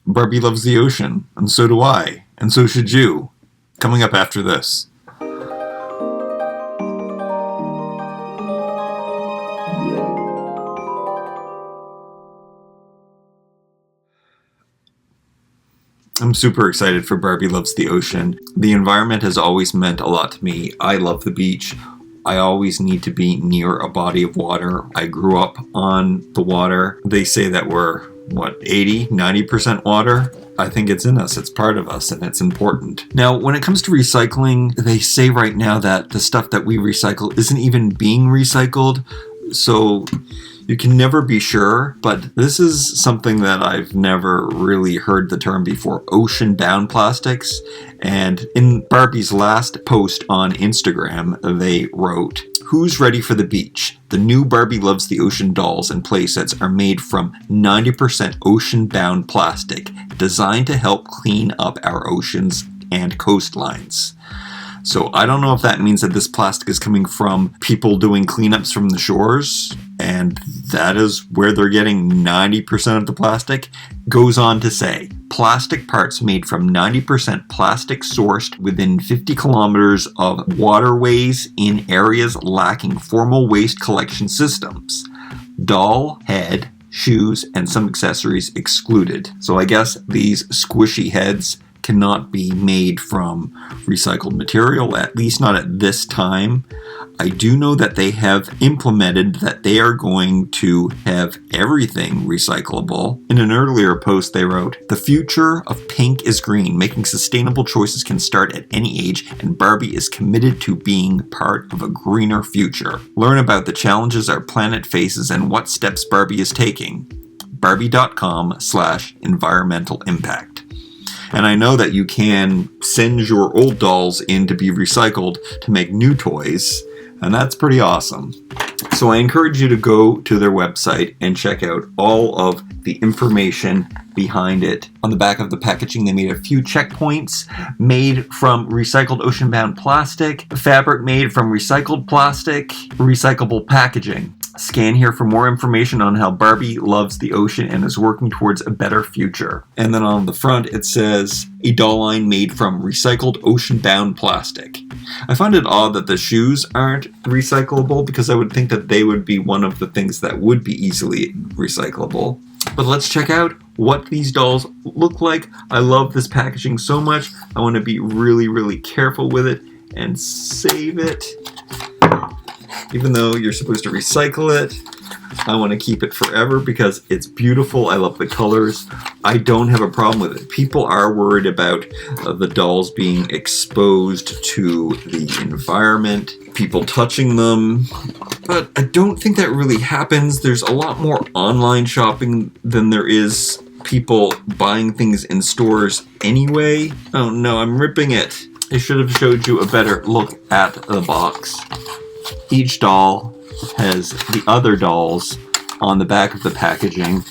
Barbie loves the ocean, and so do I, and so should you. Coming up after this. I'm super excited for Barbie Loves the Ocean. The environment has always meant a lot to me. I love the beach. I always need to be near a body of water. I grew up on the water. They say that we're, 80, 90% water? I think it's in us. It's part of us, and it's important. Now, when it comes to recycling, they say right now that the stuff that we recycle isn't even being recycled. So you can never be sure, but this is something that I've never really heard the term before, ocean-bound plastics. And in Barbie's last post on Instagram, they wrote, "Who's ready for the beach? The new Barbie Loves the Ocean dolls and playsets are made from 90% ocean-bound plastic, designed to help clean up our oceans and coastlines." So I don't know if that means that this plastic is coming from people doing cleanups from the shores, and that is where they're getting 90% of the plastic. Goes on to say, plastic parts made from 90% plastic sourced within 50 kilometers of waterways in areas lacking formal waste collection systems. Doll, head, shoes, and some accessories excluded. So I guess these squishy heads cannot be made from recycled material, at least not at this time. I do know that they have implemented that they are going to have everything recyclable. In an earlier post they wrote, "The future of pink is green. Making sustainable choices can start at any age, and Barbie is committed to being part of a greener future. Learn about the challenges our planet faces and what steps Barbie is taking. Barbie.com/environmental impact." And I know that you can send your old dolls in to be recycled to make new toys, and that's pretty awesome. So I encourage you to go to their website and check out all of the information behind it. On the back of the packaging, they made a few checkpoints: made from recycled ocean-bound plastic, fabric made from recycled plastic, recyclable packaging. Scan here for more information on how Barbie loves the ocean and is working towards a better future. And then on the front it says, a doll line made from recycled ocean-bound plastic. I find it odd that the shoes aren't recyclable, because I would think that they would be one of the things that would be easily recyclable. But let's check out what these dolls look like. I love this packaging so much. I want to be really, really careful with it and save it. Even though you're supposed to recycle it, I want to keep it forever because it's beautiful. I love the colors. I don't have a problem with it. People are worried about the dolls being exposed to the environment, people touching them, but I don't think that really happens. There's a lot more online shopping than there is people buying things in stores anyway. Oh no, I'm ripping it. I should have showed you a better look at the box. Each doll has the other dolls on the back of the packaging.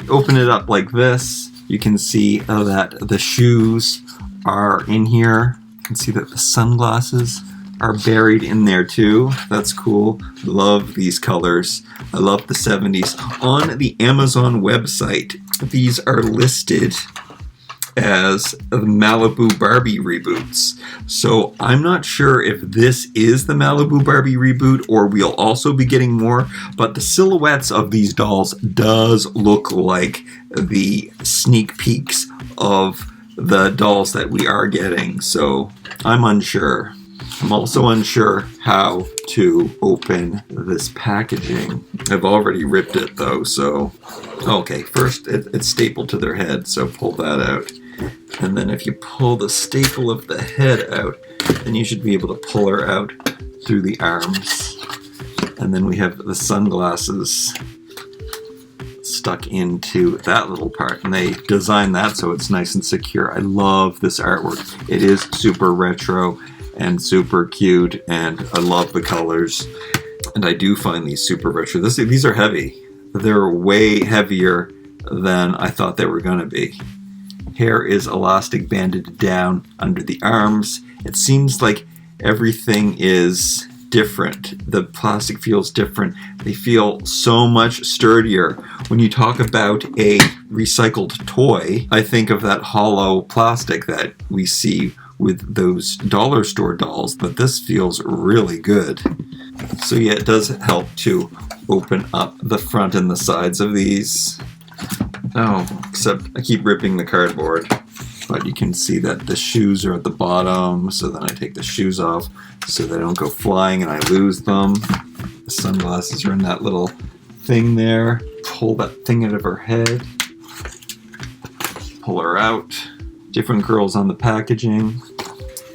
Open it up like this. You can see that the shoes are in here. You can see that the sunglasses are buried in there too. That's cool. Love these colors. I love the 70s. On the Amazon website, these are listed as the Malibu Barbie reboots. So I'm not sure if this is the Malibu Barbie reboot or we'll also be getting more, but the silhouettes of these dolls does look like the sneak peeks of the dolls that we are getting. So I'm unsure. I'm also unsure how to open this packaging. I've already ripped it though, so okay, first it's stapled to their head, so pull that out. And then if you pull the staple of the head out, then you should be able to pull her out through the arms. And then we have the sunglasses stuck into that little part, and they designed that so it's nice and secure. I love this artwork. It is super retro and super cute, and I love the colors. And I do find these super retro. These are heavy. They're way heavier than I thought they were going to be. Hair is elastic banded down under the arms. It seems like everything is different. The plastic feels different. They feel so much sturdier. When you talk about a recycled toy, I think of that hollow plastic that we see with those dollar store dolls, but this feels really good. So yeah, it does help to open up the front and the sides of these. Oh, except I keep ripping the cardboard. But you can see that the shoes are at the bottom, so then I take the shoes off so they don't go flying and I lose them. The sunglasses are in that little thing there. Pull that thing out of her head. Pull her out. Different girls on the packaging.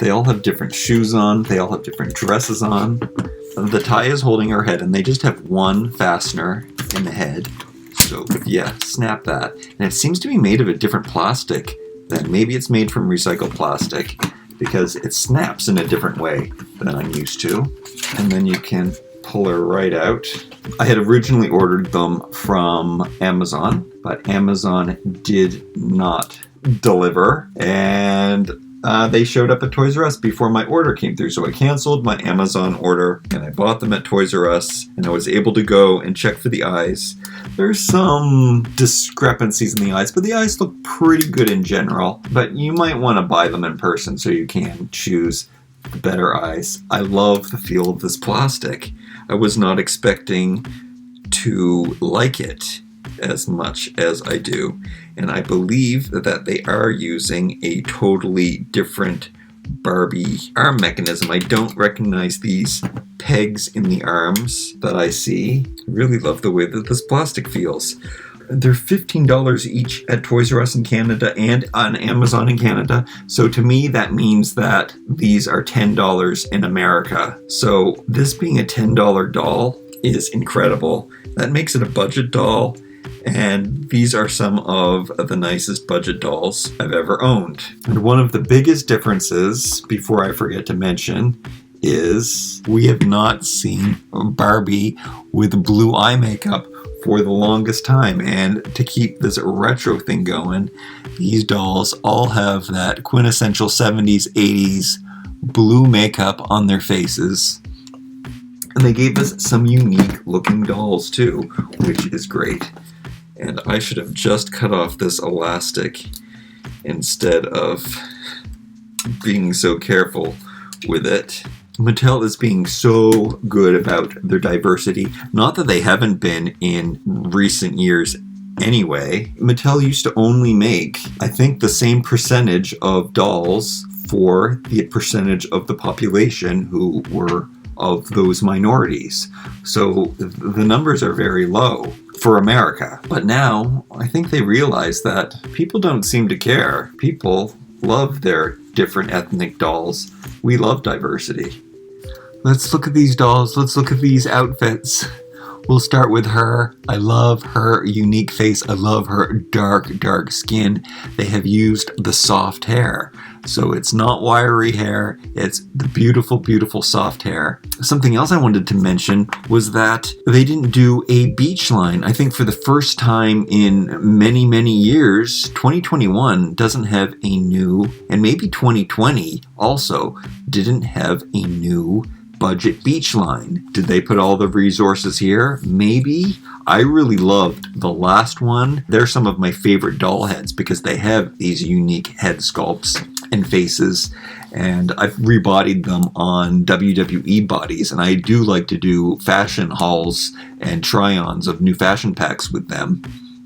They all have different shoes on. They all have different dresses on. The tie is holding her head and they just have one fastener in the head. So yeah, snap that. And it seems to be made of a different plastic. Then maybe it's made from recycled plastic because it snaps in a different way than I'm used to. And then you can pull her right out. I had originally ordered them from Amazon, but Amazon did not deliver. And they showed up at Toys R Us before my order came through. So I canceled my Amazon order and I bought them at Toys R Us and I was able to go and check for the eyes. There's some discrepancies in the eyes, but the eyes look pretty good in general. But you might want to buy them in person so you can choose the better eyes. I love the feel of this plastic. I was not expecting to like it as much as I do. And I believe that they are using a totally different Barbie arm mechanism. I don't recognize these pegs in the arms that I see. I really love the way that this plastic feels. They're $15 each at Toys R Us in Canada and on Amazon in Canada. So to me, that means that these are $10 in America. So this being a $10 doll is incredible. That makes it a budget doll. And these are some of the nicest budget dolls I've ever owned. And one of the biggest differences, before I forget to mention, is we have not seen Barbie with blue eye makeup for the longest time. And to keep this retro thing going, these dolls all have that quintessential 70s, 80s blue makeup on their faces. And they gave us some unique looking dolls too, which is great. And I should have just cut off this elastic instead of being so careful with it. Mattel is being so good about their diversity. Not that they haven't been in recent years anyway. Mattel used to only make, I think, the same percentage of dolls for the percentage of the population who were of those minorities. So the numbers are very low for America. But now I think they realize that people don't seem to care. People love their different ethnic dolls. We love diversity. Let's look at these dolls. Let's look at these outfits. We'll start with her. I love her unique face. I love her dark skin. They have used the soft hair. So it's not wiry hair. It's the beautiful soft hair. Something else I wanted to mention was that they didn't do a beach line. I think for the first time in many years, 2021 doesn't have a new, and maybe 2020 also didn't have a new budget beach line. Did they put all the resources here? Maybe. I really loved the last one. They're some of my favorite doll heads because they have these unique head sculpts and faces, and I've rebodied them on WWE bodies, and I do like to do fashion hauls and try-ons of new fashion packs with them.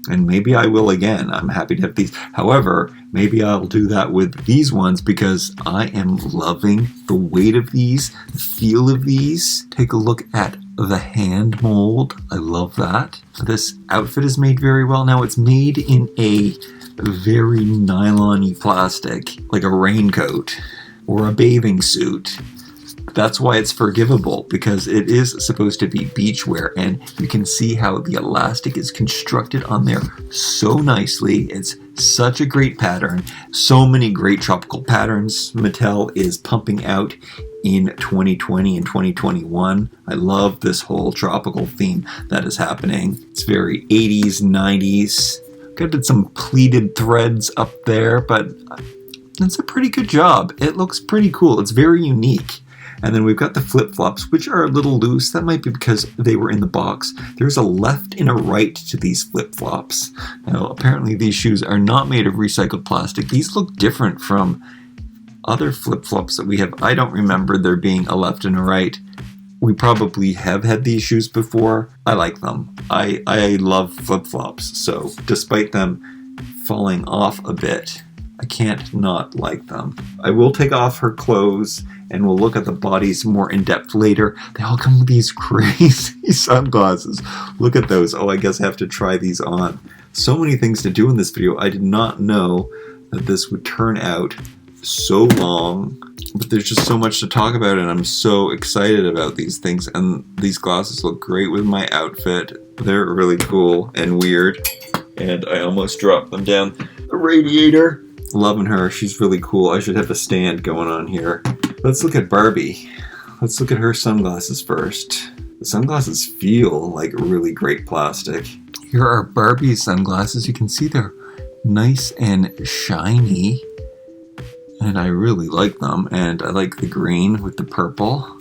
And maybe I will again. I'm happy to have these. However, maybe I'll do that with these ones because I am loving the weight of these, the feel of these. Take a look at the hand mold. I love that. This outfit is made very well. Now it's made in a very nylon-y plastic, like a raincoat or a bathing suit. That's why it's forgivable, because it is supposed to be beachwear, and you can see how the elastic is constructed on there so nicely. It's such a great pattern. So many great tropical patterns Mattel is pumping out in 2020 and 2021. I love this whole tropical theme that is happening. It's very 80s, 90s. Got some pleated threads up there, but it's a pretty good job. It looks pretty cool. It's very unique. And then we've got the flip-flops, which are a little loose. That might be because they were in the box. There's a left and a right to these flip-flops. Now, apparently these shoes are not made of recycled plastic. These look different from other flip-flops that we have. I don't remember there being a left and a right. We probably have had these shoes before. I like them. I love flip-flops, so despite them falling off a bit, I can't not like them. I will take off her clothes and we'll look at the bodies more in depth later. They all come with these crazy sunglasses. Look at those. Oh, I guess I have to try these on. So many things to do in this video. I did not know that this would turn out so long, but there's just so much to talk about and I'm so excited about these things. And these glasses look great with my outfit. They're really cool and weird. And I almost dropped them down the radiator. Loving her. She's really cool. I should have a stand going on here. Let's look at Barbie. Let's look at her sunglasses first. The sunglasses feel like really great plastic. Here are Barbie's sunglasses. You can see they're nice and shiny. And I really like them. And I like the green with the purple.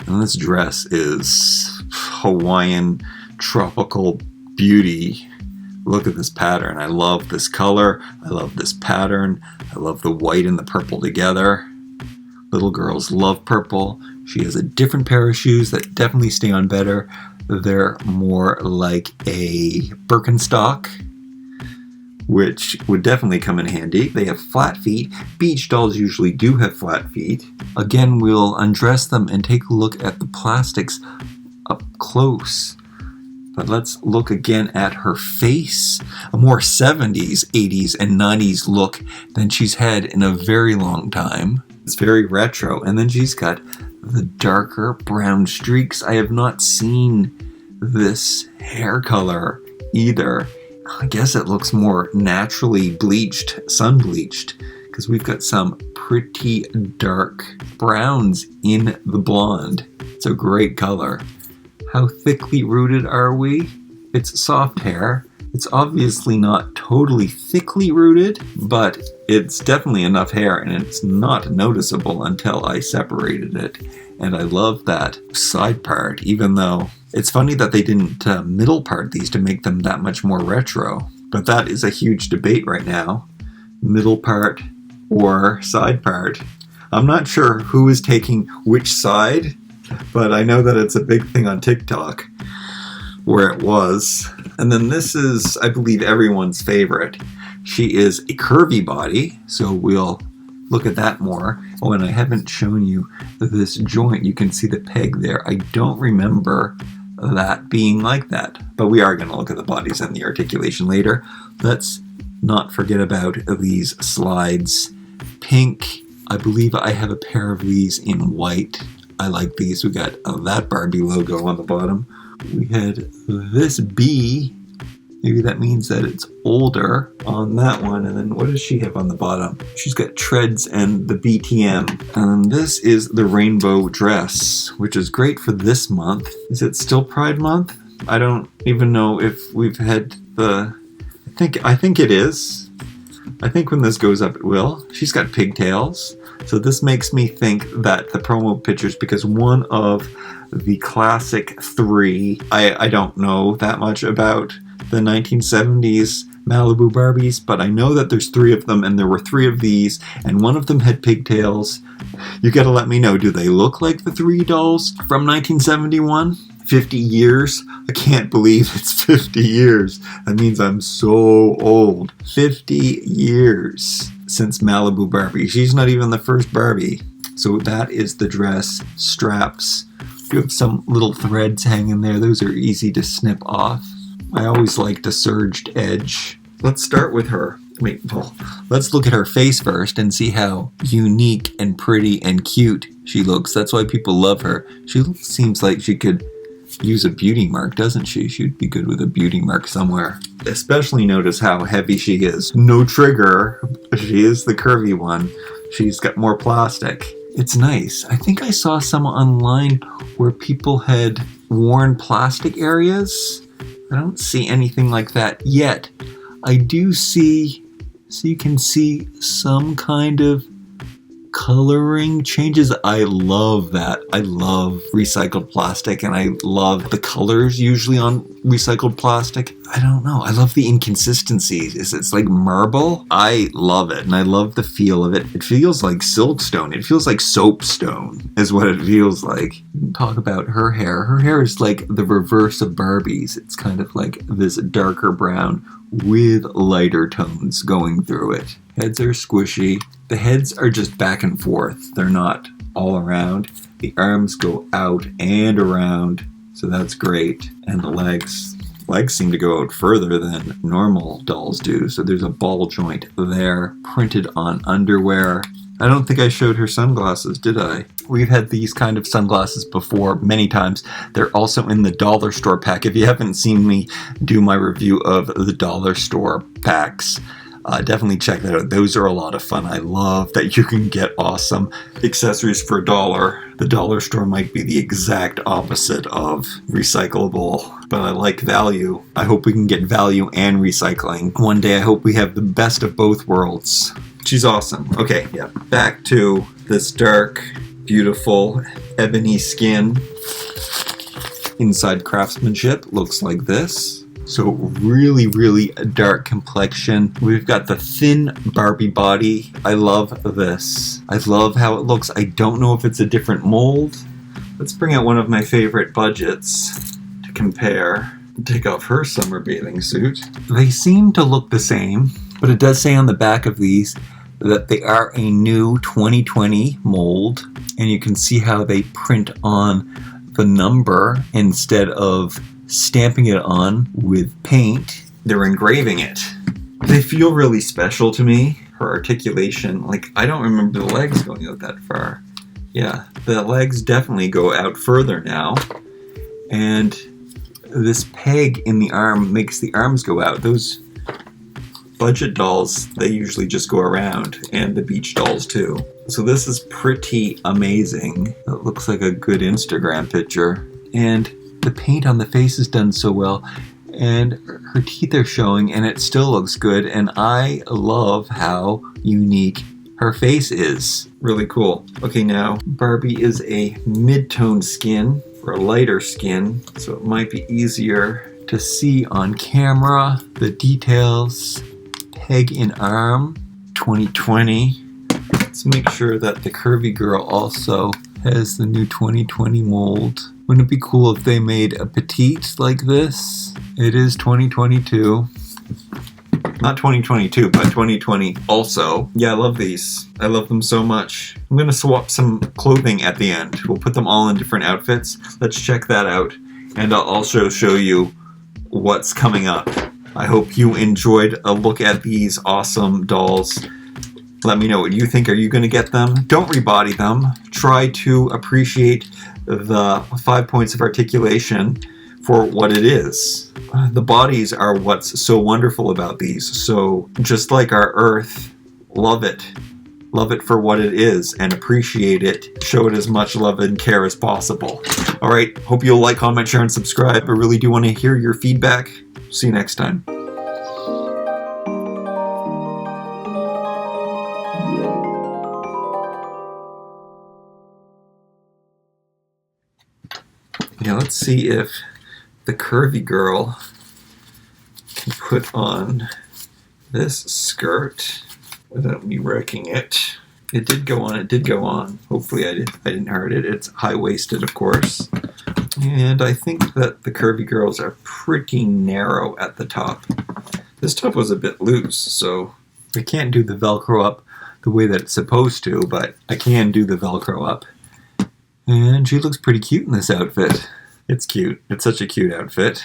And this dress is Hawaiian tropical beauty. Look at this pattern. I love this color. I love this pattern. I love the white and the purple together. Little girls love purple. She has a different pair of shoes that definitely stay on better. They're more like a Birkenstock, which would definitely come in handy. They have flat feet. Beach dolls usually do have flat feet. Again, we'll undress them and take a look at the plastics up close. But let's look again at her face. A more 70s, 80s, and 90s look than she's had in a very long time. It's very retro. And then she's got the darker brown streaks. I have not seen this hair color either. I guess it looks more naturally bleached, sun bleached, because we've got some pretty dark browns in the blonde. It's a great color. How thickly rooted are we? It's soft hair. It's obviously not totally thickly rooted, but it's definitely enough hair and it's not noticeable until I separated it. And I love that side part, even though it's funny that they didn't middle part these to make them that much more retro. But that is a huge debate right now. Middle part or side part. I'm not sure who is taking which side, but I know that it's a big thing on TikTok, where it was. And then this is, I believe, everyone's favorite. She is a curvy body, so we'll look at that more. Oh, and I haven't shown you this joint. You can see the peg there. I don't remember that being like that, but we are going to look at the bodies and the articulation later. Let's not forget about these slides. Pink. I believe I have a pair of these in white. I like these. We got that Barbie logo on the bottom. We had this bee. Maybe that means that it's older on that one. And then what does she have on the bottom? She's got treads and the BTM. And this is the rainbow dress, which is great for this month. Is it still Pride Month? I don't even know if we've had the... I think it is. I think when this goes up it will. She's got pigtails. So this makes me think that the promo pictures, because one of the classic three, I don't know that much about the 1970s Malibu Barbies, but I know that there's three of them and there were three of these and one of them had pigtails. You gotta let me know, do they look like the three dolls from 1971? 50 years? I can't believe it's 50 years. That means I'm so old. 50 years since Malibu Barbie. She's not even the first Barbie. So that is the dress. Straps. You have some little threads hanging there. Those are easy to snip off. I always liked a surged edge. Let's start with her. Let's look at her face first and see how unique and pretty and cute she looks. That's why people love her. She seems like she could use a beauty mark, doesn't she? She'd be good with a beauty mark somewhere. Especially notice how heavy she is. No trigger. She is the curvy one. She's got more plastic. It's nice. I think I saw some online where people had worn plastic areas. I don't see anything like that yet. I do see, so you can see some kind of coloring changes. I love that. I love recycled plastic, and I love the colors usually on recycled plastic. I don't know. I love the inconsistencies. It's like marble. I love it, and I love the feel of it. It feels like silkstone. It feels like soapstone is what it feels like. Talk about her hair. Her hair is like the reverse of Barbie's. It's kind of like this darker brown with lighter tones going through it. Heads are squishy. The heads are just back and forth. They're not all around. The arms go out and around, so that's great. And the legs seem to go out further than normal dolls do, so there's a ball joint there printed on underwear. I don't think I showed her sunglasses, did I? We've had these kind of sunglasses before many times. They're also in the dollar store pack. If you haven't seen me do my review of the dollar store packs, definitely check that out. Those are a lot of fun. I love that you can get awesome accessories for $1. The dollar store might be the exact opposite of recyclable, but I like value. I hope we can get value and recycling. One day I hope we have the best of both worlds. She's awesome. Okay, yeah. Back to this dark, beautiful ebony skin. Inside craftsmanship looks like this. So really, really dark complexion. We've got the thin Barbie body. I love this. I love how it looks. I don't know if it's a different mold. Let's bring out one of my favorite budgets to compare. Take off her summer bathing suit. They seem to look the same, but it does say on the back of these that they are a new 2020 mold, and you can see how they print on the number instead of stamping it on with paint. They're engraving it. They feel really special to me. Her articulation, like, I don't remember the legs going out that far. Yeah, the legs definitely go out further now. And this peg in the arm makes the arms go out. Those budget dolls, they usually just go around, and the beach dolls too. So this is pretty amazing. It looks like a good Instagram picture. And the paint on the face is done so well, and her teeth are showing, and it still looks good, and I love how unique her face is. Really cool. Okay, now Barbie is a mid-tone skin, or a lighter skin, so it might be easier to see on camera. The details, peg in arm, 2020. Let's make sure that the curvy girl also has the new 2020 mold. Wouldn't it be cool if they made a petite like this? It is 2022. Not 2022, but 2020 also. Yeah, I love these. I love them so much. I'm gonna swap some clothing at the end. We'll put them all in different outfits. Let's check that out. And I'll also show you what's coming up. I hope you enjoyed a look at these awesome dolls. Let me know what you think. Are you gonna get them? Don't rebody them. Try to appreciate the 5 points of articulation for what it is. The bodies are what's so wonderful about these. So just like our Earth, love it. Love it for what it is and appreciate it. Show it as much love and care as possible. All right, hope you'll like, comment, share, and subscribe. I really do want to hear your feedback. See you next time. Now let's see if the curvy girl can put on this skirt without me wrecking it. It did go on. Hopefully I didn't hurt it. It's high-waisted, of course. And I think that the curvy girls are pretty narrow at the top. This top was a bit loose, so I can't do the Velcro up the way that it's supposed to, but I can do the Velcro up. And she looks pretty cute in this outfit. It's cute. It's such a cute outfit.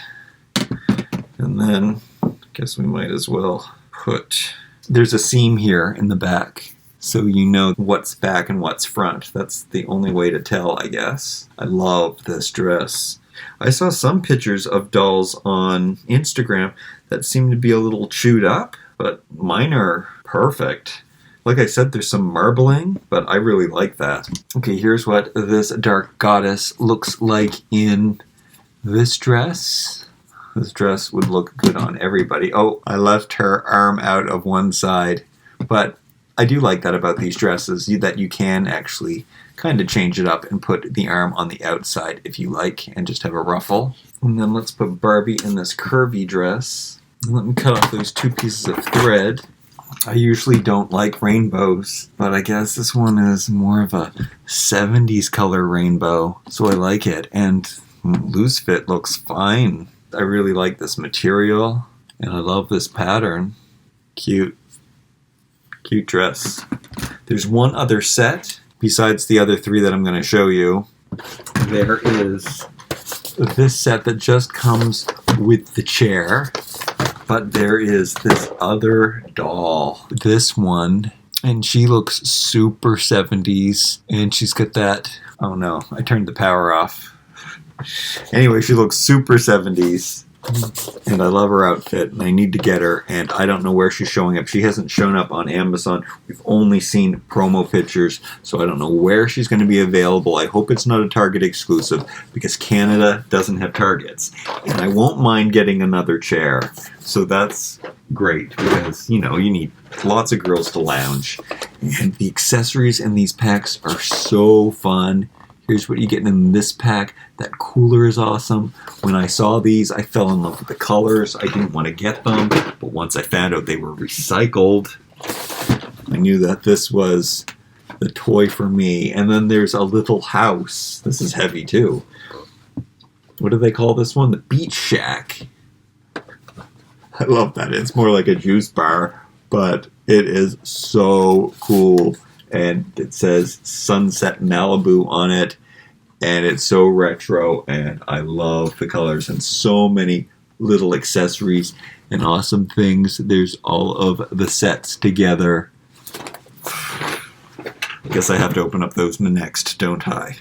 And then, I guess we might as well put... There's a seam here in the back, so you know what's back and what's front. That's the only way to tell, I guess. I love this dress. I saw some pictures of dolls on Instagram that seem to be a little chewed up, but mine are perfect. Like I said, there's some marbling, but I really like that. Okay, here's what this dark goddess looks like in this dress. This dress would look good on everybody. Oh, I left her arm out of one side, but I do like that about these dresses, that you can actually kind of change it up and put the arm on the outside if you like, and just have a ruffle. And then let's put Barbie in this curvy dress. And let me cut off those 2 pieces of thread. I usually don't like rainbows, but I guess this one is more of a 70s color rainbow, so I like it. And loose fit looks fine. I really like this material, and I love this pattern. Cute. Cute dress. There's one other set, besides the other 3 that I'm going to show you. There is this set that just comes with the chair. But there is this other doll, this one, and she looks super 70s, and she's got that, oh no, I turned the power off. Anyway, she looks super 70s, and I love her outfit, and I need to get her, and I don't know where she's showing up. She hasn't shown up on Amazon. We've only seen promo pictures, so I don't know where she's going to be available. I hope it's not a Target exclusive, because Canada doesn't have Targets, and I won't mind getting another chair. So that's great, because, you know, you need lots of girls to lounge. And the accessories in these packs are so fun. Here's what you get in this pack. That cooler is awesome. When I saw these, I fell in love with the colors. I didn't want to get them, but once I found out they were recycled, I knew that this was the toy for me. And then there's a little house. This is heavy too. What do they call this one? The Beach Shack. I love that. It's more like a juice bar, but it is so cool. And it says Sunset Malibu on it. And it's so retro, and I love the colors, and so many little accessories and awesome things. There's all of the sets together. I guess I have to open up those next, don't I?